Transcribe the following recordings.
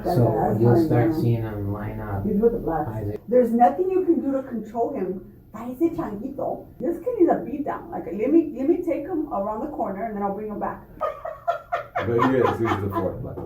Fuck that guy. So you'll start seeing him line up. He's with the blacks. There's nothing you can do to control him. Parece changuito. This kid needs a beat down. Like, let me take him around the corner and then I'll bring him back. But he's the fourth black.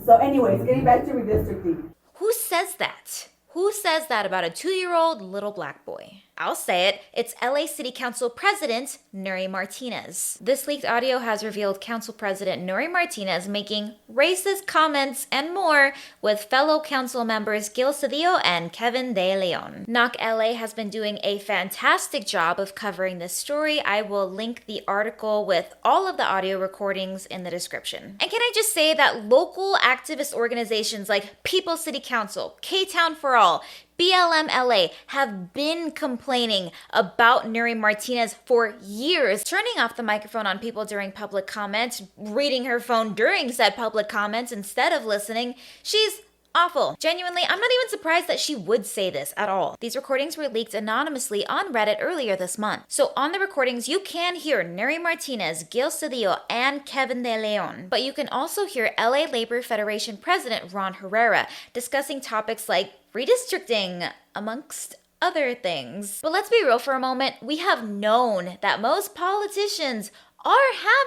So anyways, getting back to redistricting. Who says that? Who says that about a 2-year-old little black boy? I'll say it. It's LA City Council President Nury Martinez. This leaked audio has revealed Council President Nury Martinez making racist comments and more with fellow council members Gil Cedillo and Kevin de León. Knock LA has been doing a fantastic job of covering this story. I will link the article with all of the audio recordings in the description. And can I just say that local activist organizations like People's City Council, K-Town for All, BLM LA have been complaining about Nury Martinez for years, turning off the microphone on people during public comments, reading her phone during said public comments instead of listening. She's awful. Genuinely, I'm not even surprised that she would say this at all. These recordings were leaked anonymously on Reddit earlier this month. So on the recordings, you can hear Nury Martinez, Gil Cedillo, and Kevin de León. But you can also hear LA Labor Federation President Ron Herrera discussing topics like redistricting, amongst other things. But let's be real for a moment. We have known that most politicians are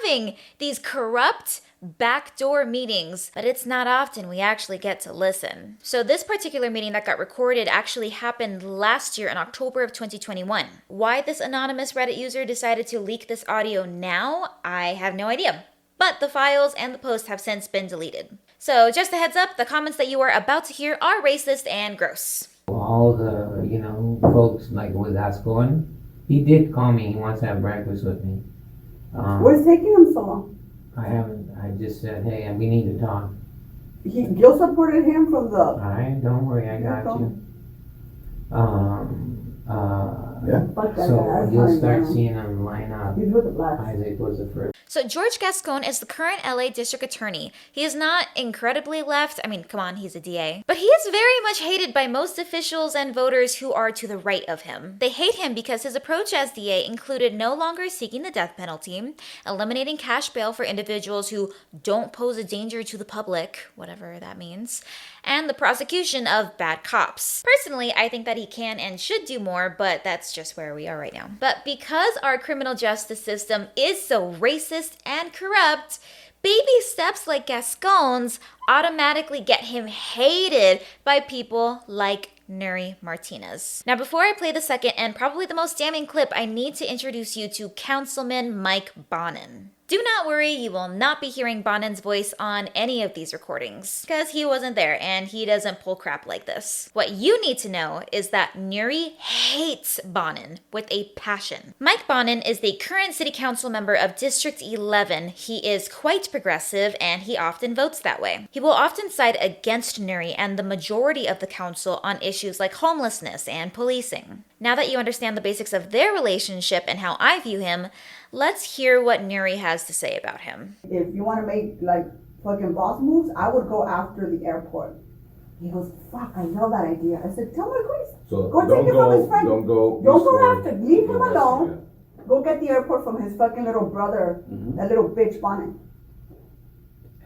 having these corrupt backdoor meetings, but it's not often we actually get to listen. So this particular meeting that got recorded actually happened last year in October of 2021. Why this anonymous Reddit user decided to leak this audio now, I have no idea. But the files and the post have since been deleted. So just a heads up, the comments that you are about to hear are racist and gross. All the, folks like with Gascon, he did call me. He wants to have breakfast with me. What's taking him so long? I just said, hey, we need to talk. Gil supported him from the... All right, don't worry, I got you. Fuck that So guy. you'll start seeing him line up. He's with the blacks. Isaac was the first. So George Gascon is the current LA district attorney. He is not incredibly left. I mean, come on, he's a DA. But he is very much hated by most officials and voters who are to the right of him. They hate him because his approach as DA included no longer seeking the death penalty, eliminating cash bail for individuals who don't pose a danger to the public, whatever that means, and the prosecution of bad cops. Personally, I think that he can and should do more, but that's just where we are right now. But because our criminal justice system is so racist and corrupt, baby steps like Gascon's automatically get him hated by people like Nury Martinez. Now, before I play the second and probably the most damning clip, I need to introduce you to Councilman Mike Bonin. Do not worry, you will not be hearing Bonin's voice on any of these recordings, because he wasn't there and he doesn't pull crap like this. What you need to know is that Nury hates Bonin with a passion. Mike Bonin is the current city council member of District 11. He is quite progressive and he often votes that way. He will often side against Nury and the majority of the council on issues like homelessness and policing. Now that you understand the basics of their relationship and how I view him, let's hear what Nury has to say about him. If you want to make like fucking boss moves, I would go after the airport. He goes, fuck, I love that idea. I said, tell my Grace. So go take it from his friend. Don't go after. Leave him alone. Yeah. Go get the airport from his fucking little brother, that little bitch Bonnet.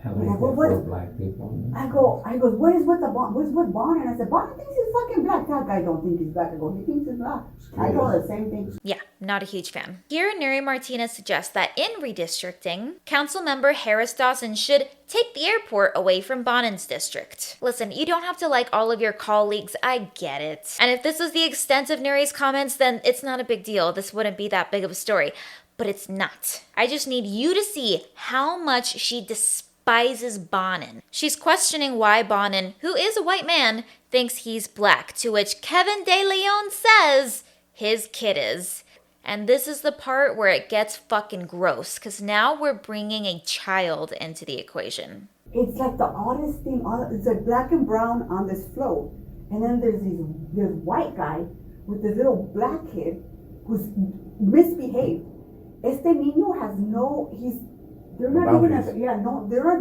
Black people. I go, what is with Bonnet? I said, Bonnet thinks he's fucking black. That guy don't think he's black. I go, he thinks he's black. I go the same thing. Yeah, not a huge fan. Here, Nury Martinez suggests that in redistricting, Councilmember Harris Dawson should take the airport away from Bonin's district. Listen, you don't have to like all of your colleagues, I get it. And if this was the extent of Nury's comments, then it's not a big deal. This wouldn't be that big of a story. But it's not. I just need you to see how much she despises Bonin. She's questioning why Bonin, who is a white man, thinks he's black, to which Kevin de León says his kid is. And this is the part where it gets fucking gross, because now we're bringing a child into the equation. It's like the oddest thing. It's like black and brown on this float. And then there's this white guy with this little black kid who's misbehaved. Este niño has they're not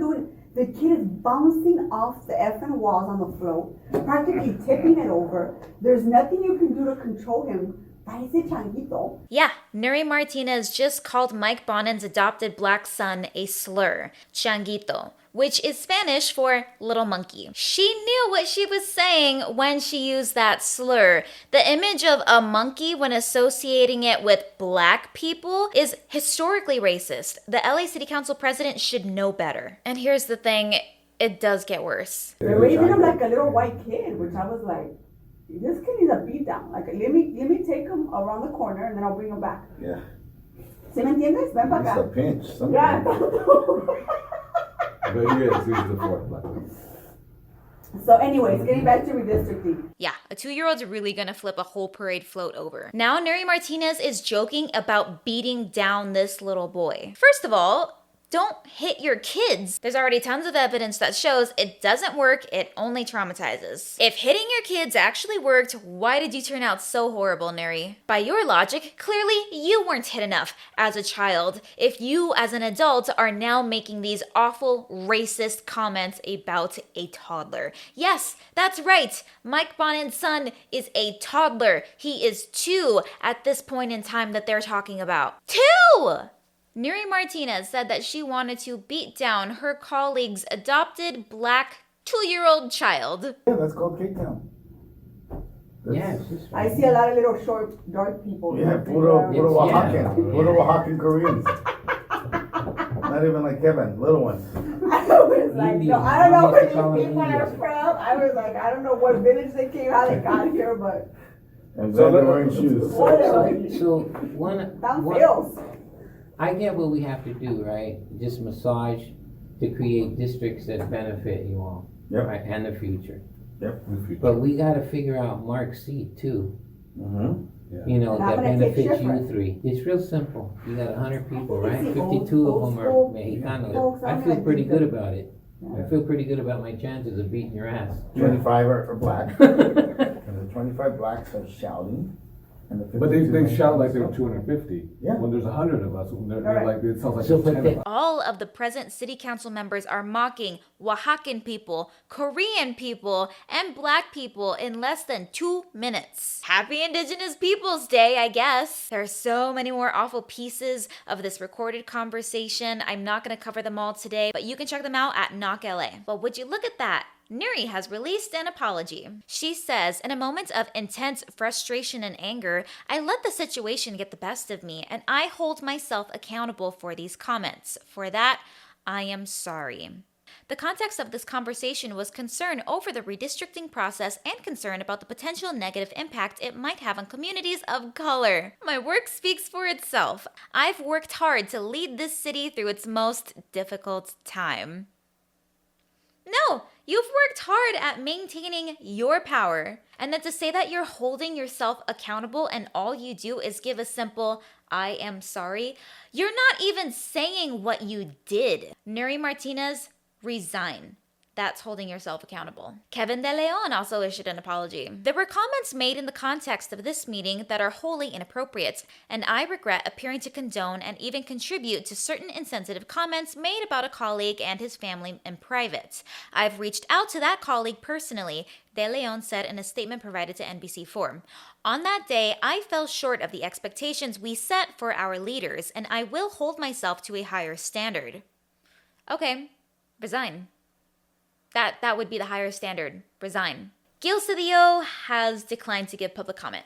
doing, the kid is bouncing off the effing walls on the float, practically tipping it over. There's nothing you can do to control him. Parece changuito. Yeah, Nury Martinez just called Mike Bonin's adopted black son a slur, changuito, which is Spanish for little monkey. She knew what she was saying when she used that slur. The image of a monkey when associating it with black people is historically racist. The LA City Council president should know better. And here's the thing, it does get worse. They're raising him like a little white kid, which I was like, this kid needs a beat down. Like, let me take him around the corner and then I'll bring him back. Yeah. ¿Sí me entiendes? Ven para It's a acá. pinch. Yeah. But he is. He's the fourth black man. So anyways, getting back to redistricting. Yeah, a 2-year-old's really gonna flip a whole parade float over. Now Nury Martinez is joking about beating down this little boy. First of all, don't hit your kids. There's already tons of evidence that shows it doesn't work, it only traumatizes. If hitting your kids actually worked, why did you turn out so horrible, Nury? By your logic, clearly you weren't hit enough as a child if you as an adult are now making these awful racist comments about a toddler. Yes, that's right. Mike Bonnen's son is a toddler. He is 2 at this point in time that they're talking about. 2! Nury Martinez said that she wanted to beat down her colleague's adopted black 2-year-old child. Yeah, that's called Cape Town. Yeah, it's just I see a lot of little short, dark people. Yeah, puro Yeah. Oaxacan Koreans. Not even like Kevin, little ones. I was like, Indian. no, I don't know where Indians call these them people are Indians. from. I was like, I don't know what village they came, how they got here, but And So they're let- wearing shoes. So one, down one feels. I get what we have to do, right? Just massage to create districts that benefit you all, Yep. right, and the future. Yep. But we got to figure out Mark's seat too. Mm-hmm. You know, And I'm that gonna take benefits you Schiffer. 3. It's real simple. You got 100 people, I right? think it's the 52 old of them are school Mexicanos. folks. I I'm feel gonna pretty do good that. about it. Yeah. I feel pretty good about my chances of beating your ass. 25 are black. And the 25 blacks are shouting. And the But 52 they shout like Mexicans there were don't. 250. Yeah. When there's 100 of us, they're Right. like, it sounds like So, there's but 10 they- of us. All of the present city council members are mocking Oaxacan people, Korean people, and black people in less than 2 minutes. Happy Indigenous Peoples Day, I guess. There are so many more awful pieces of this recorded conversation. I'm not going to cover them all today, but you can check them out at Knock LA. But would you look at that? Nury has released an apology. She says, in a moment of intense frustration and anger, I let the situation get the best of me, and I hold myself accountable for these comments. For that, I am sorry. The context of this conversation was concern over the redistricting process and concern about the potential negative impact it might have on communities of color. My work speaks for itself. I've worked hard to lead this city through its most difficult time. No, you've worked hard at maintaining your power. And then to say that you're holding yourself accountable and all you do is give a simple, I am sorry, you're not even saying what you did. Nury Martinez, resign. That's holding yourself accountable. Kevin de León also issued an apology. There were comments made in the context of this meeting that are wholly inappropriate, and I regret appearing to condone and even contribute to certain insensitive comments made about a colleague and his family in private. I've reached out to that colleague personally, de León said in a statement provided to NBC4. On that day, I fell short of the expectations we set for our leaders, and I will hold myself to a higher standard. Okay, resign. That would be the higher standard. Resign. Gil Cedillo has declined to give public comment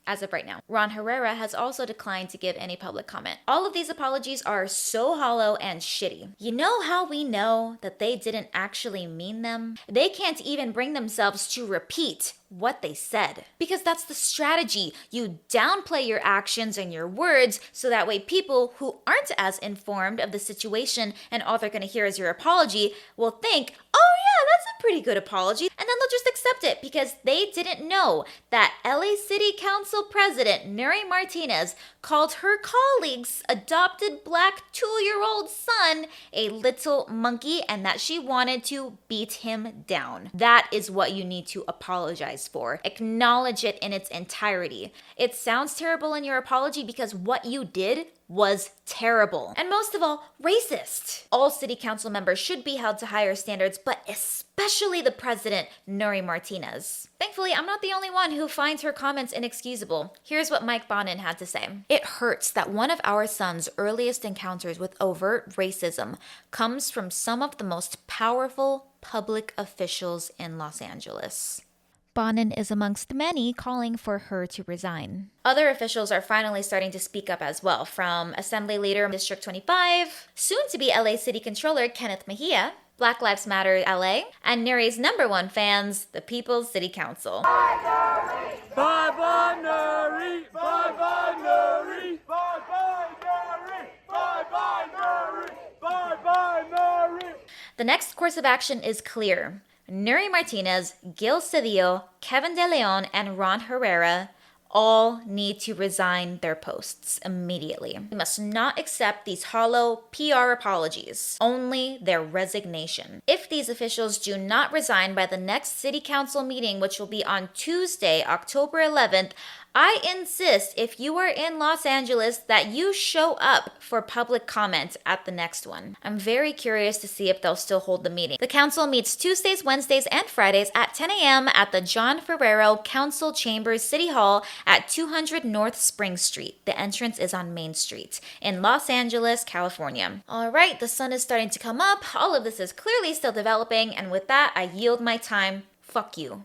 as of right now. Ron Herrera has also declined to give any public comment. All of these apologies are so hollow and shitty. You know how we know that they didn't actually mean them? They can't even bring themselves to repeat what they said. Because that's the strategy. You downplay your actions and your words so that way people who aren't as informed of the situation and all they're going to hear is your apology will think, oh yeah, that's a pretty good apology. And then they'll just accept it because they didn't know that LA City Council President Nury Martinez called her colleague's adopted black 2-year-old son a little monkey and that she wanted to beat him down. That is what you need to apologize for. Acknowledge it in its entirety. It sounds terrible in your apology because what you did was terrible. And most of all, racist. All city council members should be held to higher standards, but especially the president, Nury Nury Martinez. Thankfully, I'm not the only one who finds her comments inexcusable. Here's what Mike Bonin had to say. It hurts that one of our son's earliest encounters with overt racism comes from some of the most powerful public officials in Los Angeles. Bonin is amongst many calling for her to resign. Other officials are finally starting to speak up as well, from Assembly Leader District 25, soon to be LA City Controller Kenneth Mejia, Black Lives Matter LA, and Nury's #1 fans, the People's City Council. Bye bye Nury! Bye bye Nury! Bye bye Nury! Bye bye Nury! Bye bye Nury! The next course of action is clear. Nury Martinez, Gil Cedillo, Kevin de León, and Ron Herrera all need to resign their posts immediately. We must not accept these hollow PR apologies, only their resignation. If these officials do not resign by the next City Council meeting, which will be on Tuesday, October 11th, I insist, if you are in Los Angeles, that you show up for public comment at the next one. I'm very curious to see if they'll still hold the meeting. The council meets Tuesdays, Wednesdays, and Fridays at 10 a.m. at the John Ferrero Council Chambers City Hall at 200 North Spring Street. The entrance is on Main Street in Los Angeles, California. All right, the sun is starting to come up. All of this is clearly still developing, and with that, I yield my time. Fuck you.